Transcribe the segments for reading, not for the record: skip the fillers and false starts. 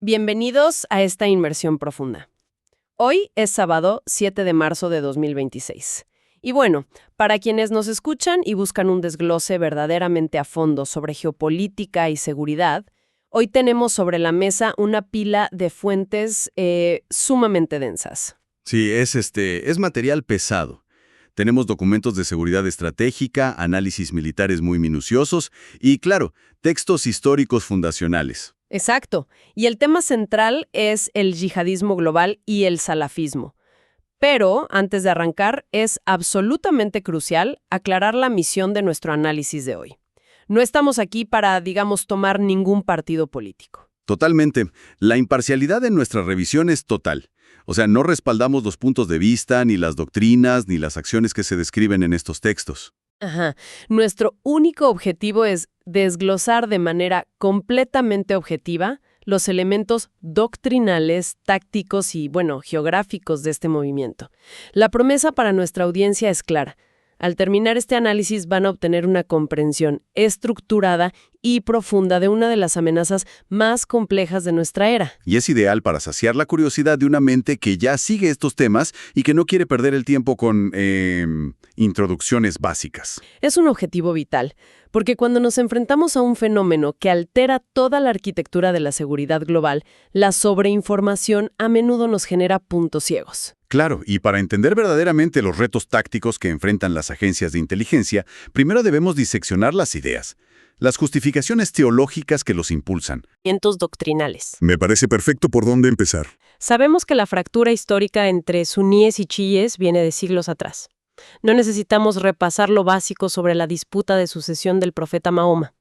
Bienvenidos a esta inmersión profunda. Hoy es sábado 7 de marzo de 2026. Y bueno, para quienes nos escuchan y buscan un desglose verdaderamente a fondo sobre geopolítica y seguridad, hoy tenemos sobre la mesa una pila de fuentes sumamente densas. Sí, es material pesado. Tenemos documentos de seguridad estratégica, análisis militares muy minuciosos y, claro, textos históricos fundacionales. Exacto. Y el tema central es el yihadismo global y el salafismo. Pero, antes de arrancar, es absolutamente crucial aclarar la misión de nuestro análisis de hoy. No estamos aquí para, digamos, tomar ningún partido político. Totalmente. La imparcialidad en nuestra revisión es total. O sea, no respaldamos los puntos de vista, ni las doctrinas, ni las acciones que se describen en estos textos. Ajá. Nuestro único objetivo es desglosar de manera completamente objetiva los elementos doctrinales, tácticos y, geográficos de este movimiento. La promesa para nuestra audiencia es clara. Al terminar este análisis van a obtener una comprensión estructurada y profunda de una de las amenazas más complejas de nuestra era. Y es ideal para saciar la curiosidad de una mente que ya sigue estos temas y que no quiere perder el tiempo con introducciones básicas. Es un objetivo vital, porque cuando nos enfrentamos a un fenómeno que altera toda la arquitectura de la seguridad global, la sobreinformación a menudo nos genera puntos ciegos. Claro, y para entender verdaderamente los retos tácticos que enfrentan las agencias de inteligencia, primero debemos diseccionar las ideas, las justificaciones teológicas que los impulsan. Cimientos doctrinales. Me parece perfecto por dónde empezar. Sabemos que la fractura histórica entre suníes y chiíes viene de siglos atrás. No necesitamos repasar lo básico sobre la disputa de sucesión del profeta Mahoma.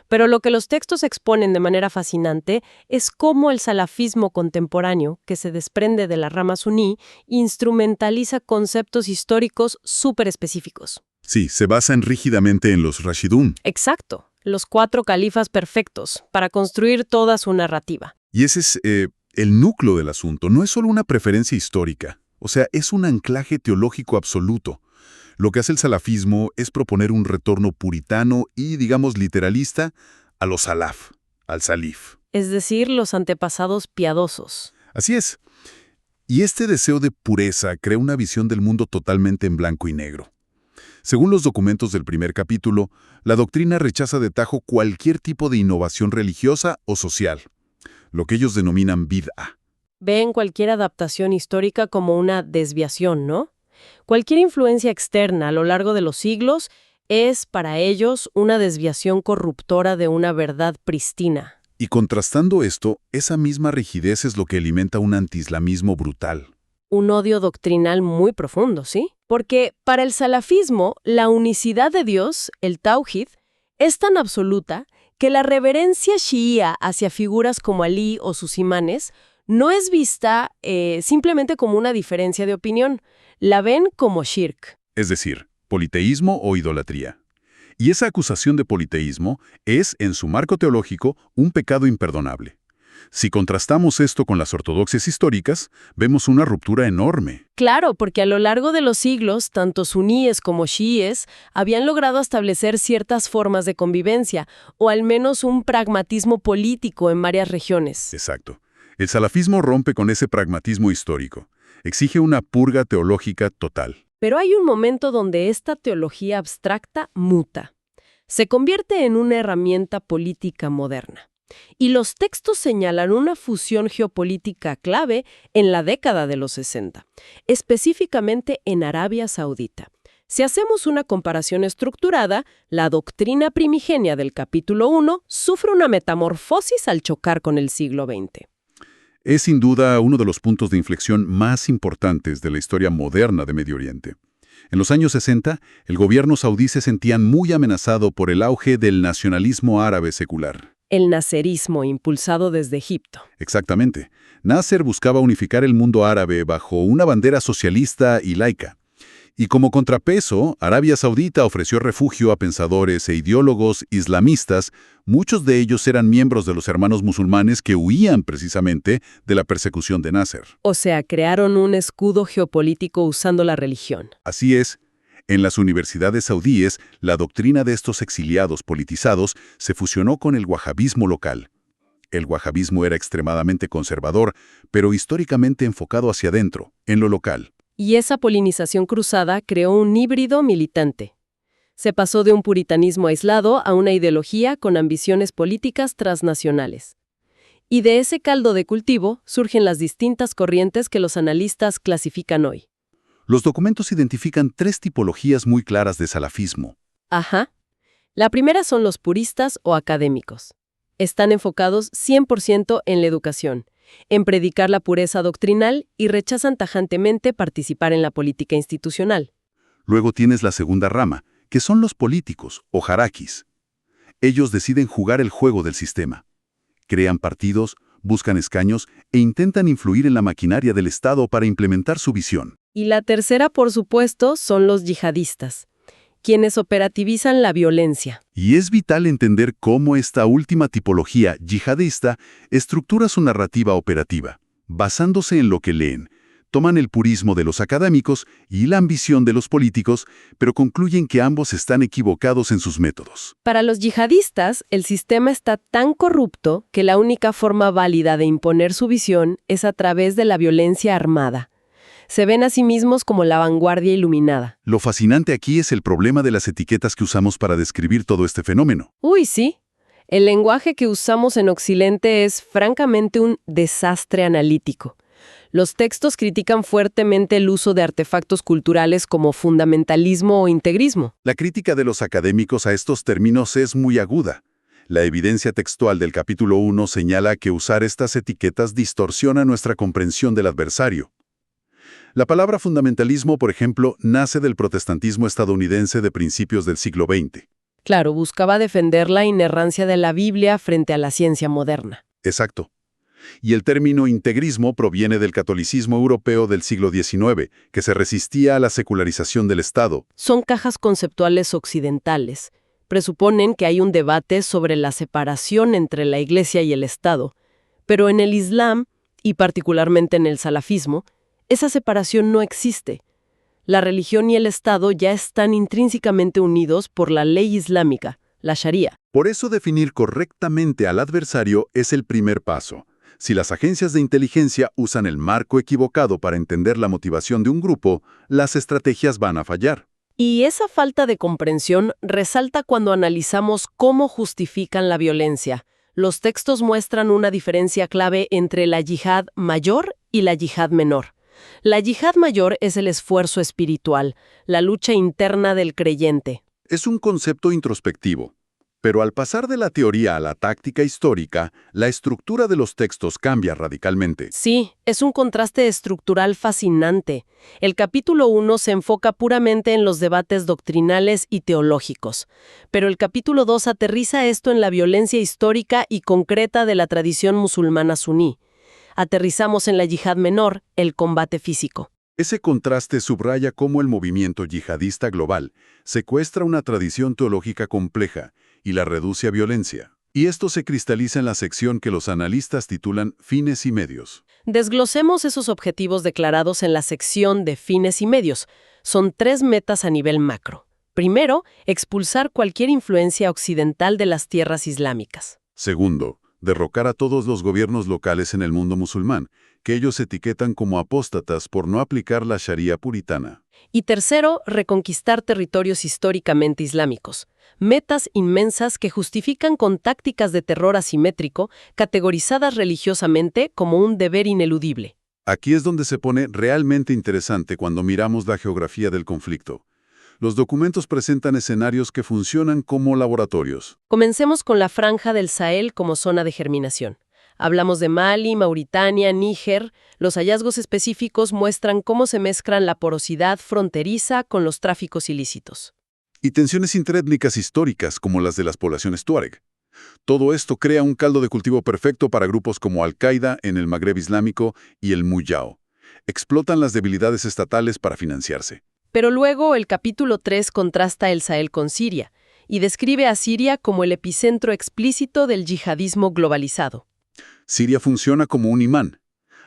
Pero lo que los textos exponen de manera fascinante es cómo el salafismo contemporáneo, que se desprende de la rama suní, instrumentaliza conceptos históricos súper específicos. Sí, se basan rígidamente en los Rashidun. Exacto, los 4 califas perfectos, para construir toda su narrativa. Y ese es el núcleo del asunto. No es solo una preferencia histórica, o sea, es un anclaje teológico absoluto. Lo que hace el salafismo es proponer un retorno puritano y, digamos, literalista a los salaf, al salif. Es decir, los antepasados piadosos. Así es. Y este deseo de pureza crea una visión del mundo totalmente en blanco y negro. Según los documentos del primer capítulo, la doctrina rechaza de tajo cualquier tipo de innovación religiosa o social, lo que ellos denominan bid'a. Ven cualquier adaptación histórica como una desviación, ¿no? Cualquier influencia externa a lo largo de los siglos es, para ellos, una desviación corruptora de una verdad pristina. Y contrastando esto, esa misma rigidez es lo que alimenta un antiislamismo brutal. Un odio doctrinal muy profundo, ¿sí? Porque para el salafismo, la unicidad de Dios, el Tawhid, es tan absoluta que la reverencia chiía hacia figuras como Alí o sus imanes no es vista simplemente como una diferencia de opinión. La ven como shirk. Es decir, politeísmo o idolatría. Y esa acusación de politeísmo es, en su marco teológico, un pecado imperdonable. Si contrastamos esto con las ortodoxias históricas, vemos una ruptura enorme. Claro, porque a lo largo de los siglos, tanto suníes como chiíes habían logrado establecer ciertas formas de convivencia, o al menos un pragmatismo político en varias regiones. Exacto. El salafismo rompe con ese pragmatismo histórico. Exige una purga teológica total. Pero hay un momento donde esta teología abstracta muta. Se convierte en una herramienta política moderna. Y los textos señalan una fusión geopolítica clave en la década de los 60, específicamente en Arabia Saudita. Si hacemos una comparación estructurada, la doctrina primigenia del capítulo 1 sufre una metamorfosis al chocar con el siglo XX. Es sin duda uno de los puntos de inflexión más importantes de la historia moderna de Medio Oriente. En los años 60, el gobierno saudí se sentía muy amenazado por el auge del nacionalismo árabe secular. El naserismo impulsado desde Egipto. Exactamente. Nasser buscaba unificar el mundo árabe bajo una bandera socialista y laica. Y como contrapeso, Arabia Saudita ofreció refugio a pensadores e ideólogos islamistas. Muchos de ellos eran miembros de los hermanos musulmanes que huían precisamente de la persecución de Nasser. O sea, crearon un escudo geopolítico usando la religión. Así es. En las universidades saudíes, la doctrina de estos exiliados politizados se fusionó con el wahabismo local. El wahabismo era extremadamente conservador, pero históricamente enfocado hacia adentro, en lo local. Y esa polinización cruzada creó un híbrido militante. Se pasó de un puritanismo aislado a una ideología con ambiciones políticas transnacionales. Y de ese caldo de cultivo surgen las distintas corrientes que los analistas clasifican hoy. Los documentos identifican 3 tipologías muy claras de salafismo. Ajá. La primera son los puristas o académicos. Están enfocados 100% en la educación, en predicar la pureza doctrinal y rechazan tajantemente participar en la política institucional. Luego tienes la segunda rama, que son los políticos, o jarakis. Ellos deciden jugar el juego del sistema. Crean partidos, buscan escaños e intentan influir en la maquinaria del Estado para implementar su visión. Y la tercera, por supuesto, son los yihadistas, quienes operativizan la violencia. Y es vital entender cómo esta última tipología yihadista estructura su narrativa operativa, basándose en lo que leen. Toman el purismo de los académicos y la ambición de los políticos, pero concluyen que ambos están equivocados en sus métodos. Para los yihadistas, el sistema está tan corrupto que la única forma válida de imponer su visión es a través de la violencia armada. Se ven a sí mismos como la vanguardia iluminada. Lo fascinante aquí es el problema de las etiquetas que usamos para describir todo este fenómeno. Uy, sí. El lenguaje que usamos en Occidente es francamente un desastre analítico. Los textos critican fuertemente el uso de artefactos culturales como fundamentalismo o integrismo. La crítica de los académicos a estos términos es muy aguda. La evidencia textual del capítulo 1 señala que usar estas etiquetas distorsiona nuestra comprensión del adversario. La palabra fundamentalismo, por ejemplo, nace del protestantismo estadounidense de principios del siglo XX. Claro, buscaba defender la inerrancia de la Biblia frente a la ciencia moderna. Exacto. Y el término integrismo proviene del catolicismo europeo del siglo XIX, que se resistía a la secularización del Estado. Son cajas conceptuales occidentales. Presuponen que hay un debate sobre la separación entre la Iglesia y el Estado. Pero en el Islam, y particularmente en el salafismo, esa separación no existe. La religión y el Estado ya están intrínsecamente unidos por la ley islámica, la Sharia. Por eso definir correctamente al adversario es el primer paso. Si las agencias de inteligencia usan el marco equivocado para entender la motivación de un grupo, las estrategias van a fallar. Y esa falta de comprensión resalta cuando analizamos cómo justifican la violencia. Los textos muestran una diferencia clave entre la yihad mayor y la yihad menor. La yihad mayor es el esfuerzo espiritual, la lucha interna del creyente. Es un concepto introspectivo. Pero al pasar de la teoría a la táctica histórica, la estructura de los textos cambia radicalmente. Sí, es un contraste estructural fascinante. El capítulo 1 se enfoca puramente en los debates doctrinales y teológicos, pero el capítulo 2 aterriza esto en la violencia histórica y concreta de la tradición musulmana suní. Aterrizamos en la yihad menor, el combate físico. Ese contraste subraya cómo el movimiento yihadista global secuestra una tradición teológica compleja y la reduce a violencia. Y esto se cristaliza en la sección que los analistas titulan Fines y Medios. Desglosemos esos objetivos declarados en la sección de fines y medios. Son 3 metas a nivel macro. Primero, expulsar cualquier influencia occidental de las tierras islámicas. Segundo, derrocar a todos los gobiernos locales en el mundo musulmán, que ellos etiquetan como apóstatas por no aplicar la Sharia puritana. Y tercero, reconquistar territorios históricamente islámicos. Metas inmensas que justifican con tácticas de terror asimétrico, categorizadas religiosamente como un deber ineludible. Aquí es donde se pone realmente interesante cuando miramos la geografía del conflicto. Los documentos presentan escenarios que funcionan como laboratorios. Comencemos con la franja del Sahel como zona de germinación. Hablamos de Mali, Mauritania, Níger. Los hallazgos específicos muestran cómo se mezclan la porosidad fronteriza con los tráficos ilícitos. Y tensiones interétnicas históricas como las de las poblaciones tuareg. Todo esto crea un caldo de cultivo perfecto para grupos como Al-Qaeda en el Magreb Islámico y el Muyao. Explotan las debilidades estatales para financiarse. Pero luego el capítulo 3 contrasta el Sahel con Siria y describe a Siria como el epicentro explícito del yihadismo globalizado. Siria funciona como un imán.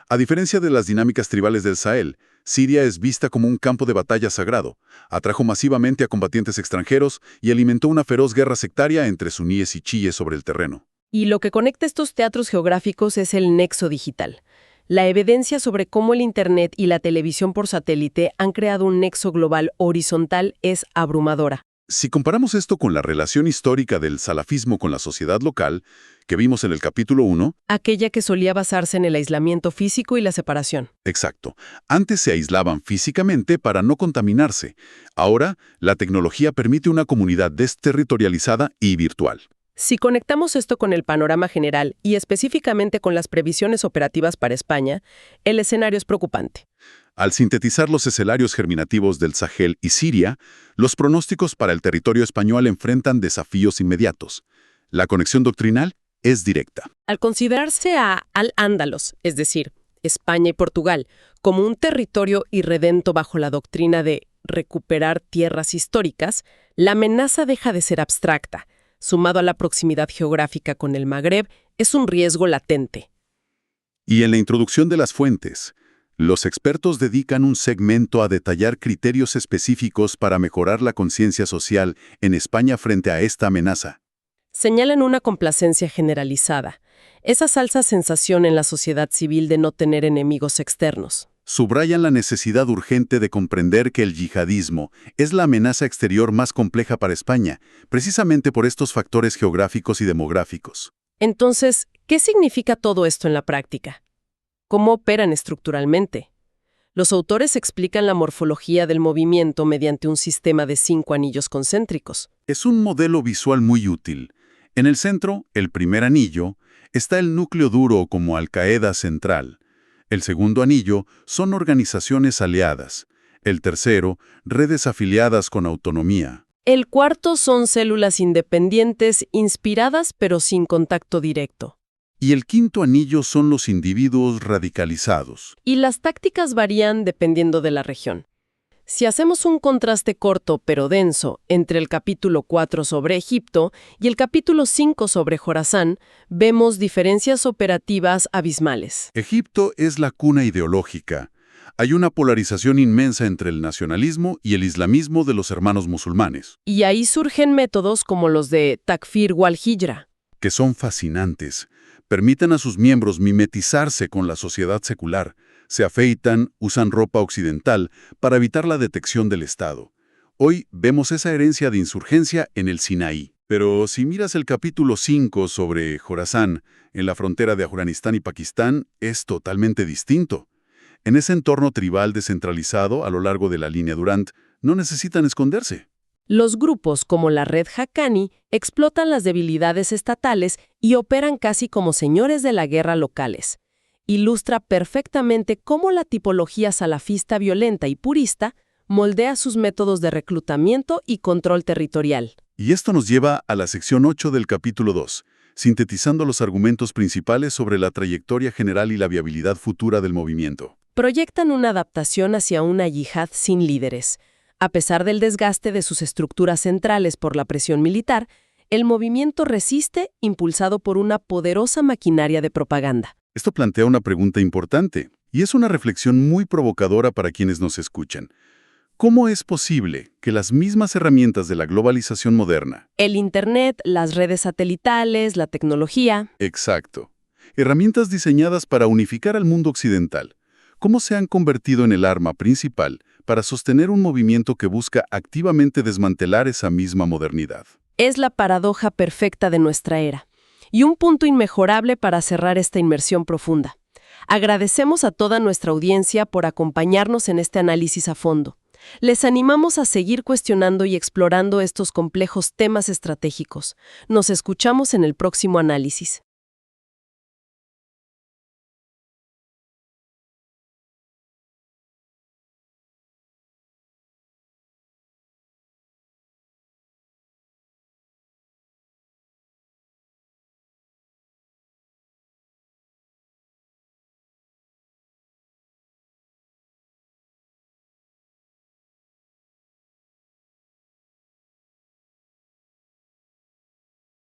A diferencia de las dinámicas tribales del Sahel, Siria es vista como un campo de batalla sagrado, atrajo masivamente a combatientes extranjeros y alimentó una feroz guerra sectaria entre suníes y chiíes sobre el terreno. Y lo que conecta estos teatros geográficos es el nexo digital. La evidencia sobre cómo el Internet y la televisión por satélite han creado un nexo global horizontal es abrumadora. Si comparamos esto con la relación histórica del salafismo con la sociedad local, que vimos en el capítulo 1, Aquella que solía basarse en el aislamiento físico y la separación. exacto, antes se aislaban físicamente para no contaminarse. Ahora, la tecnología permite una comunidad desterritorializada y virtual. Si conectamos esto con el panorama general y específicamente con las previsiones operativas para España, el escenario es preocupante. Al sintetizar los escenarios germinativos del Sahel y Siria, los pronósticos para el territorio español enfrentan desafíos inmediatos. La conexión doctrinal es directa. Al considerarse a Al-Ándalos, es decir, España y Portugal, como un territorio irredento bajo la doctrina de recuperar tierras históricas, la amenaza deja de ser abstracta. Sumado a la proximidad geográfica con el Magreb, es un riesgo latente. Y en la introducción de las fuentes, los expertos dedican un segmento a detallar criterios específicos para mejorar la conciencia social en España frente a esta amenaza. Señalan una complacencia generalizada, esa falsa sensación en la sociedad civil de no tener enemigos externos. Subrayan la necesidad urgente de comprender que el yihadismo es la amenaza exterior más compleja para España, precisamente por estos factores geográficos y demográficos. Entonces, ¿qué significa todo esto en la práctica? ¿Cómo operan estructuralmente? Los autores explican la morfología del movimiento mediante un sistema de 5 anillos concéntricos. Es un modelo visual muy útil. En el centro, el primer anillo, está el núcleo duro como Al-Qaeda central. El segundo anillo son organizaciones aliadas. El tercero, redes afiliadas con autonomía. El cuarto son células independientes, inspiradas pero sin contacto directo. Y el quinto anillo son los individuos radicalizados. Y las tácticas varían dependiendo de la región. Si hacemos un contraste corto pero denso entre el capítulo 4 sobre Egipto y el capítulo 5 sobre Jorasán, vemos diferencias operativas abismales. Egipto es la cuna ideológica. Hay una polarización inmensa entre el nacionalismo y el islamismo de los hermanos musulmanes, Y ahí surgen métodos como los de Takfir wal-Hijra. que son fascinantes. Permiten a sus miembros mimetizarse con la sociedad secular. Se afeitan, usan ropa occidental para evitar la detección del Estado. Hoy vemos esa herencia de insurgencia en el Sinaí. Pero si miras el capítulo 5 sobre Jorasán, en la frontera de Afganistán y Pakistán, es totalmente distinto. En ese entorno tribal descentralizado a lo largo de la línea Durant, no necesitan esconderse. Los grupos como la Red Haqqani explotan las debilidades estatales y operan casi como señores de la guerra locales. Ilustra perfectamente cómo la tipología salafista violenta y purista moldea sus métodos de reclutamiento y control territorial. Y esto nos lleva a la sección 8 del capítulo 2, sintetizando los argumentos principales sobre la trayectoria general y la viabilidad futura del movimiento. Proyectan una adaptación hacia una yihad sin líderes. A pesar del desgaste de sus estructuras centrales por la presión militar, el movimiento resiste impulsado por una poderosa maquinaria de propaganda. Esto plantea una pregunta importante, y es una reflexión muy provocadora para quienes nos escuchan. ¿Cómo es posible que las mismas herramientas de la globalización moderna, El Internet, las redes satelitales, la tecnología, exacto, herramientas diseñadas para unificar al mundo occidental, cómo se han convertido en el arma principal para sostener un movimiento que busca activamente desmantelar esa misma modernidad? es la paradoja perfecta de nuestra era y un punto inmejorable para cerrar esta inmersión profunda. Agradecemos a toda nuestra audiencia por acompañarnos en este análisis a fondo. Les animamos a seguir cuestionando y explorando estos complejos temas estratégicos. Nos escuchamos en el próximo análisis.